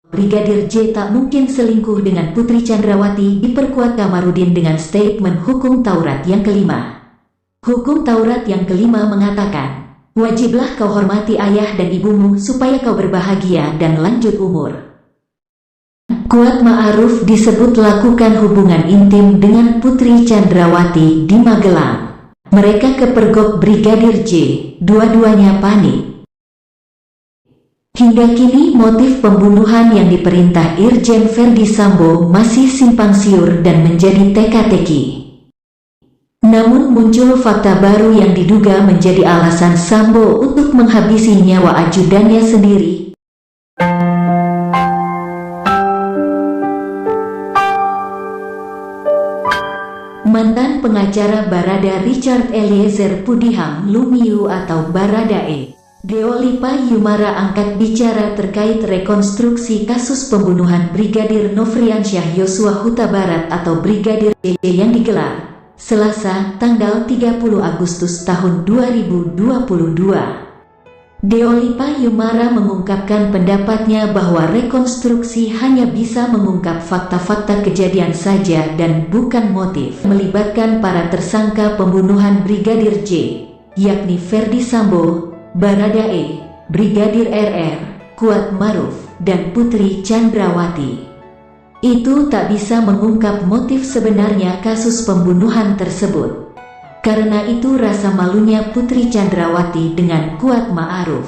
Brigadir J tak mungkin selingkuh dengan Putri Chandrawati, diperkuat Kamarudin dengan statement hukum Taurat yang kelima. Hukum Taurat yang kelima mengatakan, wajiblah kau hormati ayah dan ibumu supaya kau berbahagia dan lanjut umur. Kuat Ma'ruf disebut lakukan hubungan intim dengan Putri Chandrawati di Magelang. Mereka kepergok Brigadir J, dua-duanya panik. Hingga kini motif pembunuhan yang diperintah Irjen Verdi Sambo masih simpang siur dan menjadi teka-teki. Namun muncul fakta baru yang diduga menjadi alasan Sambo untuk menghabisi nyawa ajudannya sendiri. Mantan pengacara Barada Richard Eliezer Pudihang Lumiu atau Baradae, Deolipa Yumara angkat bicara terkait rekonstruksi kasus pembunuhan Brigadir Nofriansyah Yosua Huta Barat atau Brigadir J yang digelar Selasa, tanggal 30 Agustus tahun 2022. Deolipa Yumara mengungkapkan pendapatnya bahwa rekonstruksi hanya bisa mengungkap fakta-fakta kejadian saja dan bukan motif, melibatkan para tersangka pembunuhan Brigadir J, yakni Verdi Sambo, Baradae, Brigadir RR, Kuat Ma'ruf, dan Putri Chandrawati. Itu tak bisa mengungkap motif sebenarnya kasus pembunuhan tersebut. Karena itu rasa malunya Putri Chandrawati dengan Kuat Ma'ruf.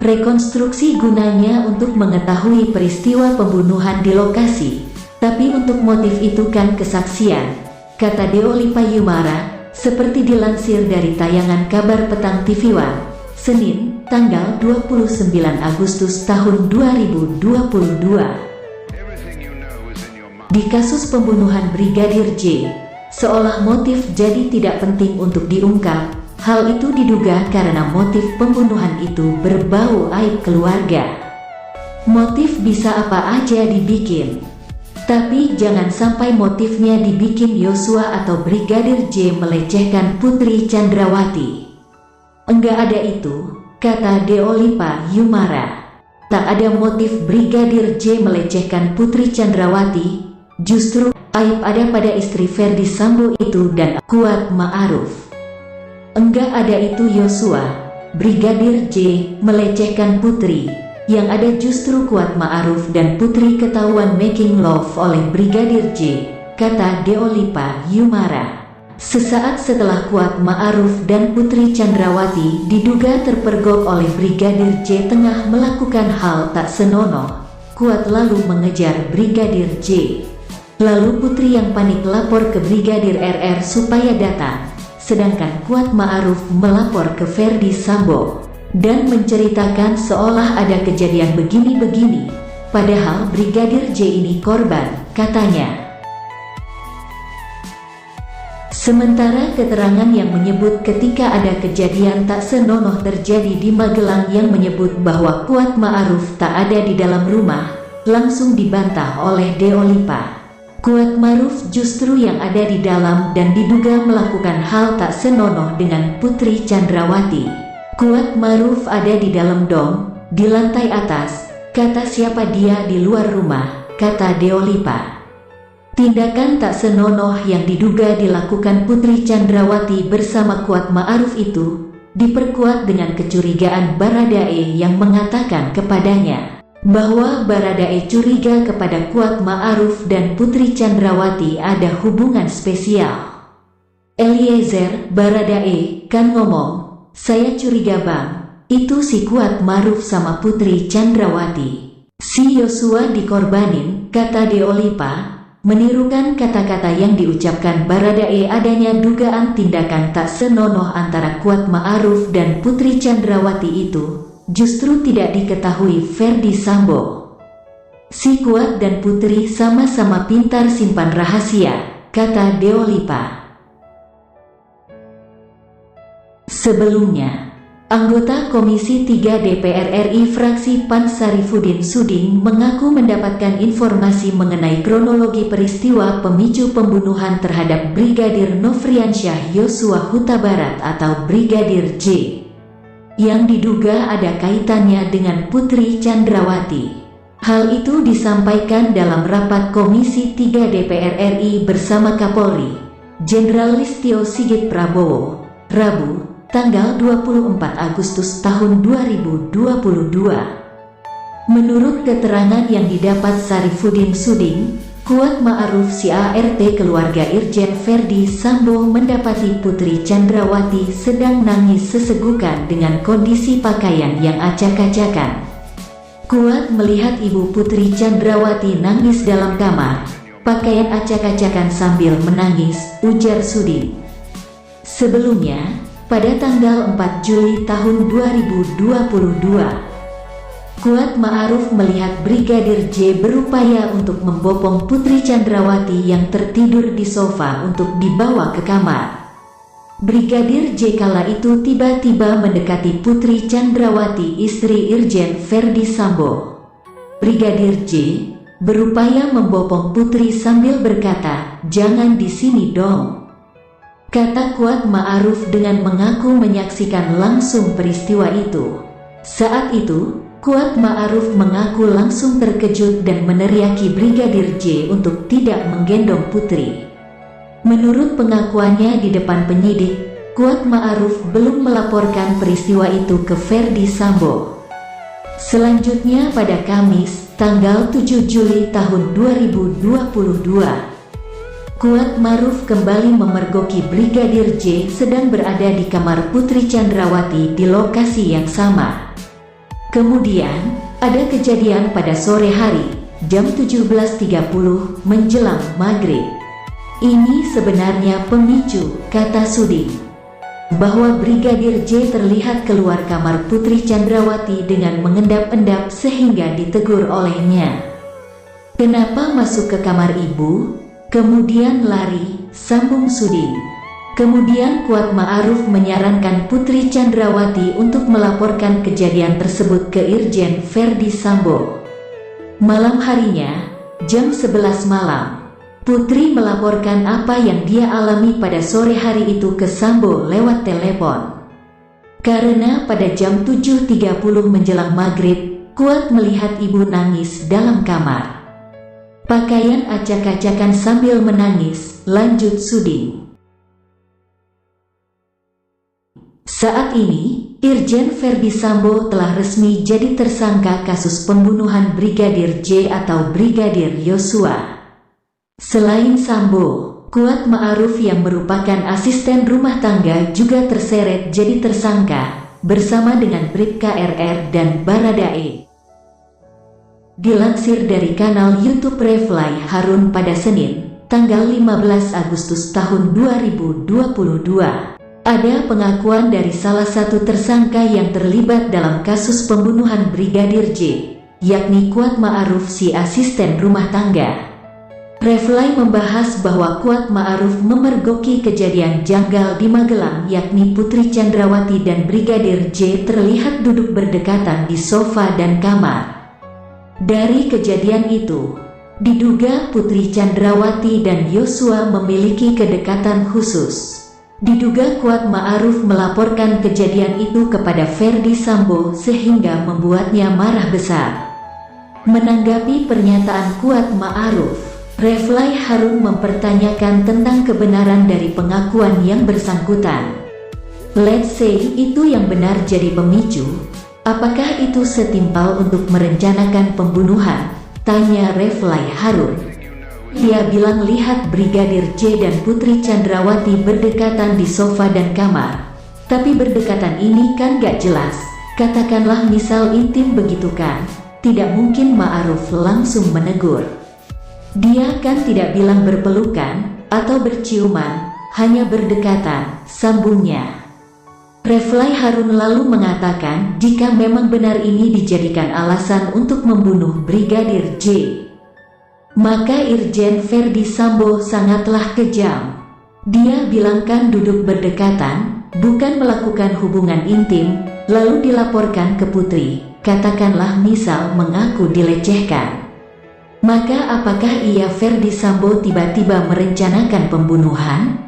Rekonstruksi gunanya untuk mengetahui peristiwa pembunuhan di lokasi, tapi untuk motif itu kan kesaksian, kata Deolipa Yumara, seperti dilansir dari tayangan kabar petang TV One, Senin, tanggal 29 Agustus tahun 2022. Di kasus pembunuhan Brigadir J, seolah motif jadi tidak penting untuk diungkap. Hal itu diduga karena motif pembunuhan itu berbau aib keluarga. Motif bisa apa aja dibikin, tapi jangan sampai motifnya dibikin Yosua atau Brigadir J melecehkan Putri Chandrawati. Enggak ada itu, kata Deolipa Yumara. Tak ada motif Brigadir J melecehkan Putri Chandrawati, justru aib ada pada istri Verdi Sambo itu dan Kuat Ma'ruf. Enggak ada itu Yosua, Brigadir J melecehkan Putri, yang ada justru Kuat Ma'ruf dan Putri ketahuan making love oleh Brigadir J, kata Deolipa Yumara. Sesaat setelah Kuat Ma'ruf dan Putri Chandrawati diduga terpergok oleh Brigadir J tengah melakukan hal tak senonoh, Kuat lalu mengejar Brigadir J. Lalu Putri yang panik lapor ke Brigadir RR supaya datang, sedangkan Kuat Ma'ruf melapor ke Verdi Sambo dan menceritakan seolah ada kejadian begini-begini, padahal Brigadir J ini korban, katanya. Sementara keterangan yang menyebut ketika ada kejadian tak senonoh terjadi di Magelang yang menyebut bahwa Kuat Ma'ruf tak ada di dalam rumah, langsung dibantah oleh Deolipa. Kuat Ma'ruf justru yang ada di dalam dan diduga melakukan hal tak senonoh dengan Putri Chandrawati. Kuat Ma'ruf ada di dalam dong, di lantai atas, kata siapa dia di luar rumah, kata Deolipa. Tindakan tak senonoh yang diduga dilakukan Putri Chandrawati bersama Kuat Ma'ruf itu diperkuat dengan kecurigaan Baradae yang mengatakan kepadanya bahwa Baradae curiga kepada Kuat Ma'ruf dan Putri Chandrawati ada hubungan spesial. Eliezer, Baradae, kan ngomong, saya curiga bang, itu si Kuat Ma'ruf sama Putri Chandrawati. Si Yosua dikorbanin, kata Deolipa, menirukan kata-kata yang diucapkan Baradae adanya dugaan tindakan tak senonoh antara Kuat Ma'ruf dan Putri Chandrawati itu justru tidak diketahui Verdi Sambo. Si Kuat dan Putri sama-sama pintar simpan rahasia, kata Deolipa. Sebelumnya, anggota Komisi 3 DPR RI fraksi PAN Sarifudin Suding mengaku mendapatkan informasi mengenai kronologi peristiwa pemicu pembunuhan terhadap Brigadir Nofriansyah Yosua Huta Barat atau Brigadir J, yang diduga ada kaitannya dengan Putri Chandrawati. Hal itu disampaikan dalam rapat Komisi 3 DPR RI bersama Kapolri, Jenderal Listio Sigit Prabowo, Rabu, tanggal 24 Agustus tahun 2022. Menurut keterangan yang didapat Syarifuddin Suding, Kuat Ma'ruf si ART keluarga Irjen Verdi Sambo mendapati Putri Chandrawati sedang nangis sesegukan dengan kondisi pakaian yang acak-acakan. Kuat melihat ibu Putri Chandrawati nangis dalam kamar, pakaian acak-acakan sambil menangis, ujar Suding. Sebelumnya, pada tanggal 4 Juli tahun 2022, Kuat Ma'ruf melihat Brigadir J berupaya untuk membopong Putri Chandrawati yang tertidur di sofa untuk dibawa ke kamar. Brigadir J kala itu tiba-tiba mendekati Putri Chandrawati, istri Irjen Verdi Sambo. Brigadir J berupaya membopong Putri sambil berkata, "Jangan di sini dong," kata Kuat Ma'ruf dengan mengaku menyaksikan langsung peristiwa itu. Saat itu, Kuat Ma'ruf mengaku langsung terkejut dan meneriaki Brigadir J untuk tidak menggendong Putri. Menurut pengakuannya di depan penyidik, Kuat Ma'ruf belum melaporkan peristiwa itu ke Verdi Sambo. Selanjutnya pada Kamis, tanggal 7 Juli tahun 2022, Kuat Ma'ruf kembali memergoki Brigadir J sedang berada di kamar Putri Chandrawati di lokasi yang sama. Kemudian, ada kejadian pada sore hari, jam 17.30 menjelang maghrib. Ini sebenarnya pemicu, kata Suding, bahwa Brigadir J terlihat keluar kamar Putri Chandrawati dengan mengendap-endap sehingga ditegur olehnya. "Kenapa masuk ke kamar ibu? Kemudian lari," sambung Suding. Kemudian Kuat Ma'ruf menyarankan Putri Chandrawati untuk melaporkan kejadian tersebut ke Irjen Verdi Sambo. Malam harinya, jam 11 malam, Putri melaporkan apa yang dia alami pada sore hari itu ke Sambo lewat telepon. Karena pada jam 7.30 menjelang maghrib, Kuat melihat ibu nangis dalam kamar. Pakaian acak-acakan sambil menangis, lanjut Suding. Saat ini, Irjen Verdi Sambo telah resmi jadi tersangka kasus pembunuhan Brigadir J atau Brigadir Yosua. Selain Sambo, Kuat Ma'ruf yang merupakan asisten rumah tangga juga terseret jadi tersangka, bersama dengan Bribka RR dan Baradae. Dilansir dari kanal YouTube Refly Harun pada Senin, tanggal 15 Agustus tahun 2022. Ada pengakuan dari salah satu tersangka yang terlibat dalam kasus pembunuhan Brigadir J, yakni Kuat Ma'ruf si asisten rumah tangga. Refly membahas bahwa Kuat Ma'ruf memergoki kejadian janggal di Magelang, yakni Putri Chandrawati dan Brigadir J terlihat duduk berdekatan di sofa dan kamar. Dari kejadian itu, diduga Putri Chandrawati dan Yosua memiliki kedekatan khusus. Diduga Kuat Ma'ruf melaporkan kejadian itu kepada Verdi Sambo sehingga membuatnya marah besar. Menanggapi pernyataan Kuat Ma'ruf, Refly Harun mempertanyakan tentang kebenaran dari pengakuan yang bersangkutan. "Let's say itu yang benar jadi pemicu, apakah itu setimpal untuk merencanakan pembunuhan?" tanya Refly Harun. Dia bilang lihat Brigadir J dan Putri Chandrawati berdekatan di sofa dan kamar. Tapi berdekatan ini kan gak jelas. Katakanlah misal intim begitu kan. Tidak mungkin Ma'ruf langsung menegur. Dia kan tidak bilang berpelukan atau berciuman, hanya berdekatan, sambungnya. Refly Harun lalu mengatakan jika memang benar ini dijadikan alasan untuk membunuh Brigadir J, maka Irjen Verdi Sambo sangatlah kejam. Dia bilangkan duduk berdekatan, bukan melakukan hubungan intim, lalu dilaporkan ke Putri, katakanlah misal mengaku dilecehkan. Maka apakah ia Verdi Sambo tiba-tiba merencanakan pembunuhan?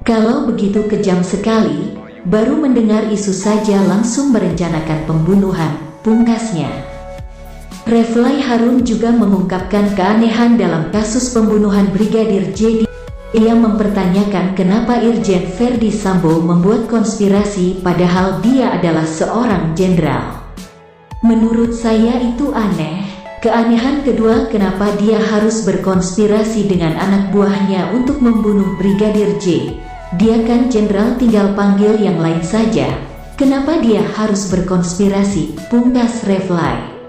Kalau begitu kejam sekali, baru mendengar isu saja langsung merencanakan pembunuhan, pungkasnya. Refly Harun juga mengungkapkan keanehan dalam kasus pembunuhan Brigadir J. Ia mempertanyakan kenapa Irjen Verdi Sambo membuat konspirasi padahal dia adalah seorang jenderal. Menurut saya itu aneh. Keanehan kedua, kenapa dia harus berkonspirasi dengan anak buahnya untuk membunuh Brigadir J? Dia kan jenderal, tinggal panggil yang lain saja. Kenapa dia harus berkonspirasi? Pungkas Refly.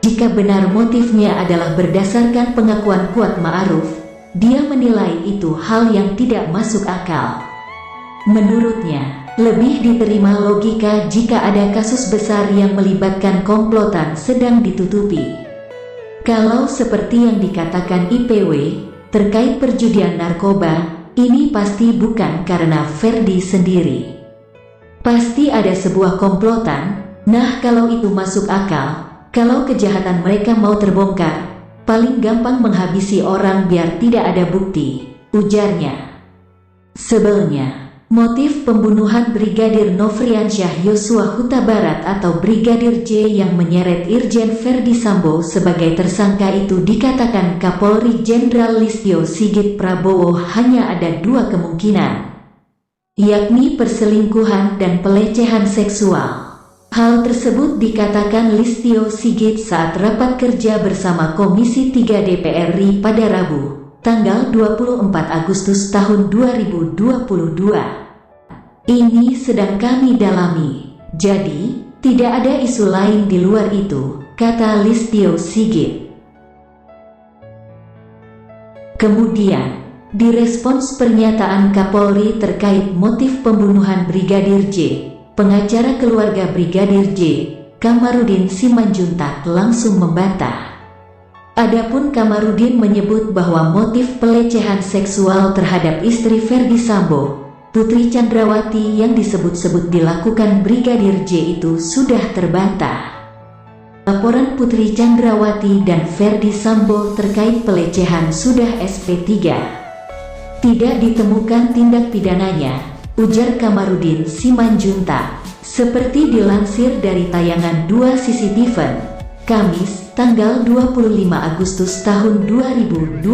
Jika benar motifnya adalah berdasarkan pengakuan Kuat Ma'ruf, dia menilai itu hal yang tidak masuk akal. Menurutnya, lebih diterima logika jika ada kasus besar yang melibatkan komplotan sedang ditutupi. Kalau seperti yang dikatakan IPW, terkait perjudian narkoba, ini pasti bukan karena Verdi sendiri. Pasti ada sebuah komplotan. Nah, kalau itu masuk akal, kalau kejahatan mereka mau terbongkar, paling gampang menghabisi orang biar tidak ada bukti, ujarnya. Sebelnya, motif pembunuhan Brigadir Nofriansyah Yosua Huta Barat atau Brigadir J yang menyeret Irjen Verdi Sambo sebagai tersangka itu dikatakan Kapolri Jenderal Listio Sigit Prabowo hanya ada dua kemungkinan, yakni perselingkuhan dan pelecehan seksual. Hal tersebut dikatakan Listio Sigit saat rapat kerja bersama Komisi 3 DPR RI pada Rabu, tanggal 24 Agustus tahun 2022. Ini sedang kami dalami, jadi tidak ada isu lain di luar itu, kata Listio Sigit. Kemudian, direspons pernyataan Kapolri terkait motif pembunuhan Brigadir J, pengacara keluarga Brigadir J, Kamarudin Simanjuntak langsung membantah. Adapun Kamarudin menyebut bahwa motif pelecehan seksual terhadap istri Verdi Sambo, Putri Chandrawati yang disebut-sebut dilakukan Brigadir J itu sudah terbantah. Laporan Putri Chandrawati dan Verdi Sambo terkait pelecehan sudah SP3. Tidak ditemukan tindak pidananya, ujar Kamarudin Simanjuntak. Seperti dilansir dari tayangan 2 CCTV, Kamis, tanggal 25 Agustus tahun 2022.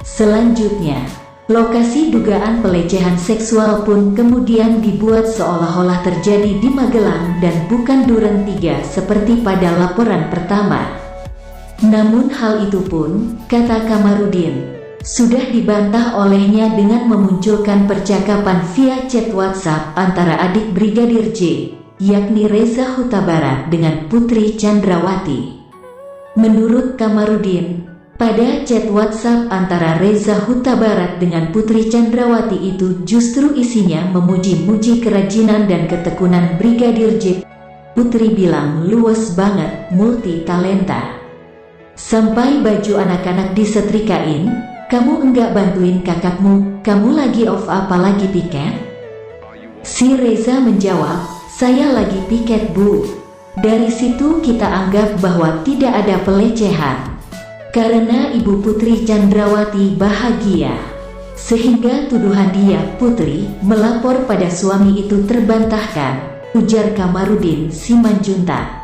Selanjutnya, lokasi dugaan pelecehan seksual pun kemudian dibuat seolah-olah terjadi di Magelang dan bukan Duren 3 seperti pada laporan pertama. Namun hal itu pun, kata Kamarudin, sudah dibantah olehnya dengan memunculkan percakapan via chat WhatsApp antara adik Brigadir J, yakni Reza Huta Barat dengan Putri Chandrawati. Menurut Kamarudin, pada chat WhatsApp antara Reza Huta Barat dengan Putri Chandrawati itu justru isinya memuji-muji kerajinan dan ketekunan Brigadir J. Putri bilang luwes banget, multi talenta. Sampai baju anak-anak disetrikain. Kamu enggak bantuin kakakmu, kamu lagi off apa lagi piket? Si Reza menjawab, saya lagi piket bu. Dari situ kita anggap bahwa tidak ada pelecehan. Karena ibu Putri Chandrawati bahagia. Sehingga tuduhan dia, Putri, melapor pada suami itu terbantahkan, ujar Kamarudin Simanjuntak.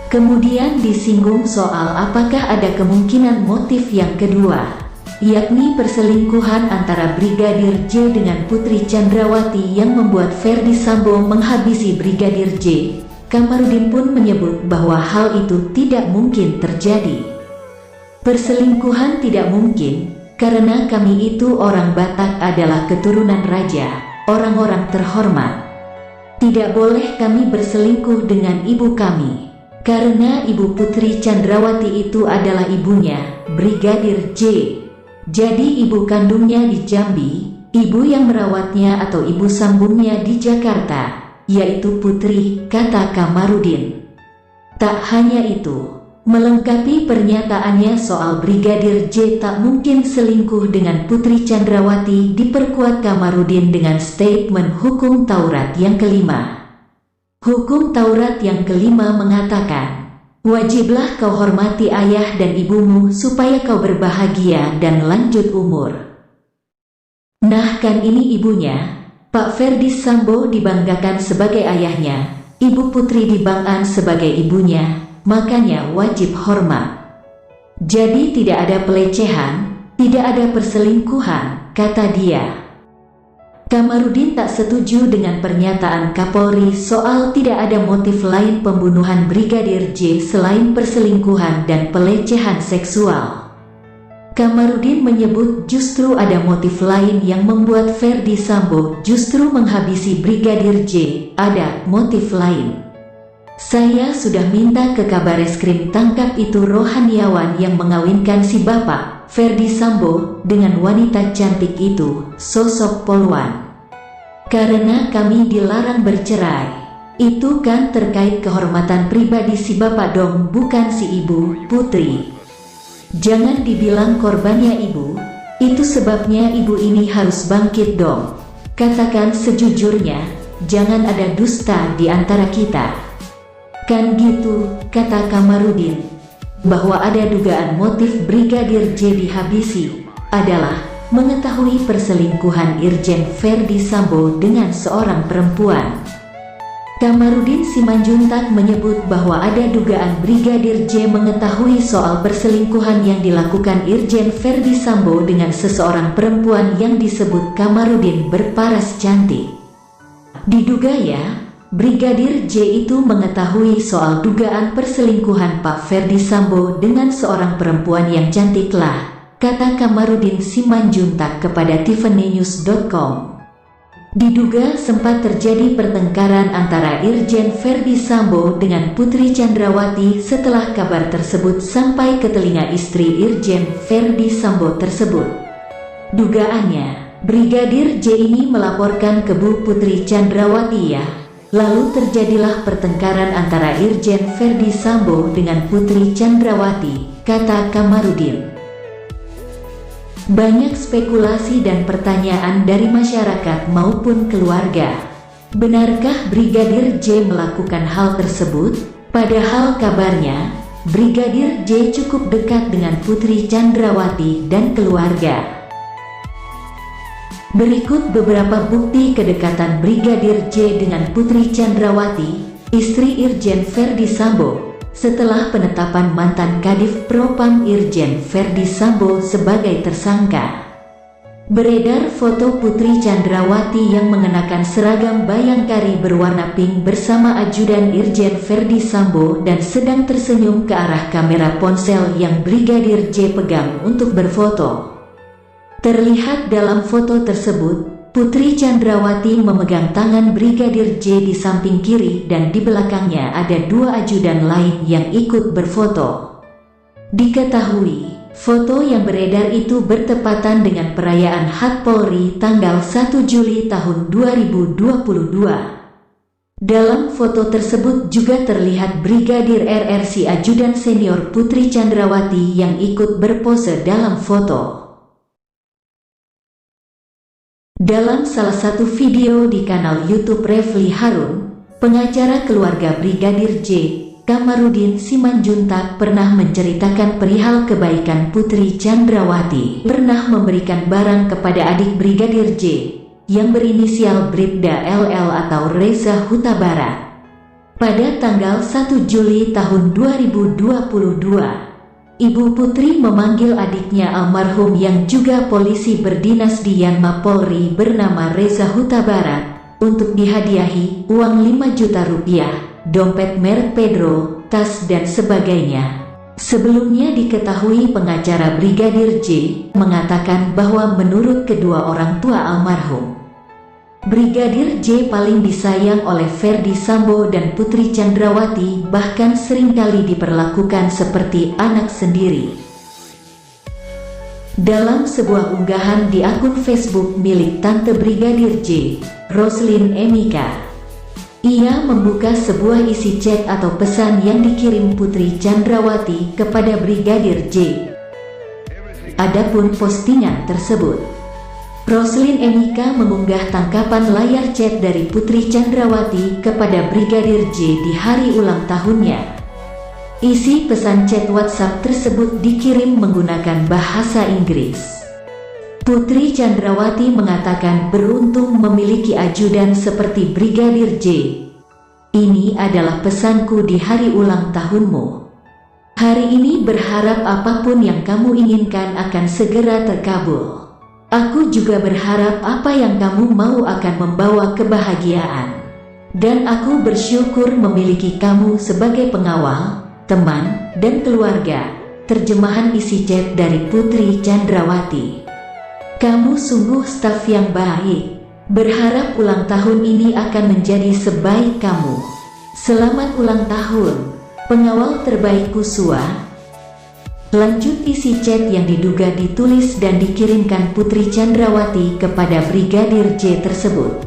Kemudian disinggung soal apakah ada kemungkinan motif yang kedua, yakni perselingkuhan antara Brigadir J dengan Putri Chandrawati yang membuat Verdi Sambo menghabisi Brigadir J. Kamarudin pun menyebut bahwa hal itu tidak mungkin terjadi. Perselingkuhan tidak mungkin, karena kami itu orang Batak adalah keturunan raja, orang-orang terhormat. Tidak boleh kami berselingkuh dengan ibu kami, karena ibu Putri Chandrawati itu adalah ibunya, Brigadir J. Jadi ibu kandungnya di Jambi, ibu yang merawatnya atau ibu sambungnya di Jakarta, yaitu Putri, kata Kamarudin. Tak hanya itu, melengkapi pernyataannya soal Brigadir J tak mungkin selingkuh dengan Putri Chandrawati, diperkuat Kamarudin dengan statement hukum Taurat yang kelima. Hukum Taurat yang kelima mengatakan, wajiblah kau hormati ayah dan ibumu supaya kau berbahagia dan lanjut umur. Nah kan ini ibunya, Pak Verdi Sambo dibanggakan sebagai ayahnya, Ibu Putri dibanggakan sebagai ibunya, makanya wajib hormat. Jadi tidak ada pelecehan, tidak ada perselingkuhan, kata dia. Kamarudin tak setuju dengan pernyataan Kapolri soal tidak ada motif lain pembunuhan Brigadir J selain perselingkuhan dan pelecehan seksual. Kamarudin menyebut justru ada motif lain yang membuat Ferdi Sambo justru menghabisi Brigadir J, ada motif lain. Saya sudah minta ke Kabareskrim tangkap itu rohaniawan yang mengawinkan si bapak, Ferdi Sambo, dengan wanita cantik itu, sosok polwan. Karena kami dilarang bercerai. Itu kan terkait kehormatan pribadi si bapak dong, bukan si ibu, Putri. Jangan dibilang korbannya ibu, itu sebabnya ibu ini harus bangkit dong. Katakan sejujurnya, jangan ada dusta di antara kita. Kan gitu, kata Kamarudin. Bahwa ada dugaan motif Brigadir J dihabisi adalah mengetahui perselingkuhan Irjen Ferdi Sambo dengan seorang perempuan. Kamarudin Simanjuntak menyebut bahwa ada dugaan Brigadir J mengetahui soal perselingkuhan yang dilakukan Irjen Ferdi Sambo dengan seseorang perempuan yang disebut Kamarudin berparas cantik. Diduga ya, Brigadir J itu mengetahui soal dugaan perselingkuhan Pak Ferdi Sambo dengan seorang perempuan yang cantik lah, kata Kamarudin Simanjuntak kepada tiffanynews.com. Diduga sempat terjadi pertengkaran antara Irjen Ferdi Sambo dengan Putri Chandrawati setelah kabar tersebut sampai ke telinga istri Irjen Ferdi Sambo tersebut. Dugaannya, Brigadir J ini melaporkan ke Bu Putri Chandrawati ya. Lalu terjadilah pertengkaran antara Irjen Ferdi Sambo dengan Putri Chandrawati, kata Kamarudin. Banyak spekulasi dan pertanyaan dari masyarakat maupun keluarga. Benarkah Brigadir J melakukan hal tersebut? Padahal kabarnya, Brigadir J cukup dekat dengan Putri Chandrawati dan keluarga. Berikut beberapa bukti kedekatan Brigadir J dengan Putri Chandrawati, istri Irjen Ferdi Sambo, setelah penetapan mantan Kadif Propam Irjen Ferdi Sambo sebagai tersangka. Beredar foto Putri Chandrawati yang mengenakan seragam bayangkari berwarna pink bersama ajudan Irjen Ferdi Sambo dan sedang tersenyum ke arah kamera ponsel yang Brigadir J pegang untuk berfoto. Terlihat dalam foto tersebut, Putri Chandrawati memegang tangan Brigadir J di samping kiri dan di belakangnya ada dua ajudan lain yang ikut berfoto. Diketahui, foto yang beredar itu bertepatan dengan perayaan HUT Polri tanggal 1 Juli tahun 2022. Dalam foto tersebut juga terlihat Brigadir RRC ajudan senior Putri Chandrawati yang ikut berpose dalam foto. Dalam salah satu video di kanal YouTube Refli Harun, pengacara keluarga Brigadir J, Kamarudin Simanjuntak pernah menceritakan perihal kebaikan Putri Chandrawati pernah memberikan barang kepada adik Brigadir J, yang berinisial Bribda LL atau Reza Huta Barat. Pada tanggal 1 Juli tahun 2022, Ibu Putri memanggil adiknya almarhum yang juga polisi berdinas di Yanma Polri bernama Reza Huta Barat untuk dihadiahi uang 5 juta rupiah, dompet merek Pedro, tas dan sebagainya. Sebelumnya diketahui pengacara Brigadir J mengatakan bahwa menurut kedua orang tua almarhum, Brigadir J paling disayang oleh Ferdi Sambo dan Putri Chandrawati, bahkan seringkali diperlakukan seperti anak sendiri. Dalam sebuah unggahan di akun Facebook milik Tante Brigadir J, Roslyn Emika, ia membuka sebuah isi chat atau pesan yang dikirim Putri Chandrawati kepada Brigadir J. Adapun postingan tersebut, Roslyn Emika mengunggah tangkapan layar chat dari Putri Chandrawati kepada Brigadir J di hari ulang tahunnya. Isi pesan chat WhatsApp tersebut dikirim menggunakan bahasa Inggris. Putri Chandrawati mengatakan beruntung memiliki ajudan seperti Brigadir J. Ini adalah pesanku di hari ulang tahunmu. Hari ini berharap apapun yang kamu inginkan akan segera terkabul. Aku juga berharap apa yang kamu mau akan membawa kebahagiaan. Dan aku bersyukur memiliki kamu sebagai pengawal, teman, dan keluarga. Terjemahan isi chat dari Putri Chandrawati. Kamu sungguh staf yang baik. Berharap ulang tahun ini akan menjadi sebaik kamu. Selamat ulang tahun, pengawal terbaik Kusua. Lanjut isi chat yang diduga ditulis dan dikirimkan Putri Chandrawati kepada Brigadir J tersebut.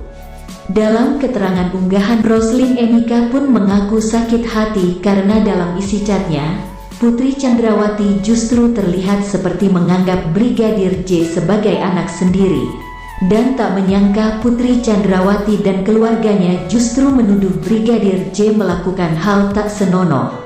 Dalam keterangan unggahan, Roslyn Emika pun mengaku sakit hati karena dalam isi chatnya, Putri Chandrawati justru terlihat seperti menganggap Brigadir J sebagai anak sendiri. Dan tak menyangka Putri Chandrawati dan keluarganya justru menuduh Brigadir J melakukan hal tak senonoh.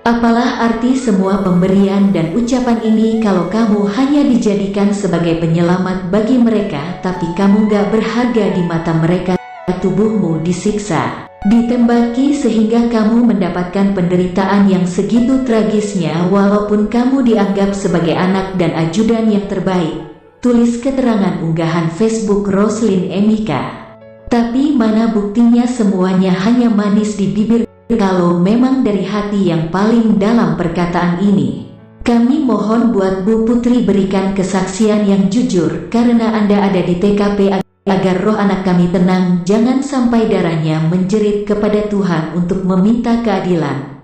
Apalah arti semua pemberian dan ucapan ini kalau kamu hanya dijadikan sebagai penyelamat bagi mereka, tapi kamu gak berharga di mata mereka. Tubuhmu disiksa, ditembaki sehingga kamu mendapatkan penderitaan yang segitu tragisnya walaupun kamu dianggap sebagai anak dan ajudan yang terbaik. Tulis keterangan unggahan Facebook Roslyn Emika. Tapi mana buktinya, semuanya hanya manis di bibir kalau memang dari hati yang paling dalam perkataan ini. Kami mohon buat Bu Putri berikan kesaksian yang jujur karena Anda ada di TKP agar roh anak kami tenang, jangan sampai darahnya menjerit kepada Tuhan untuk meminta keadilan.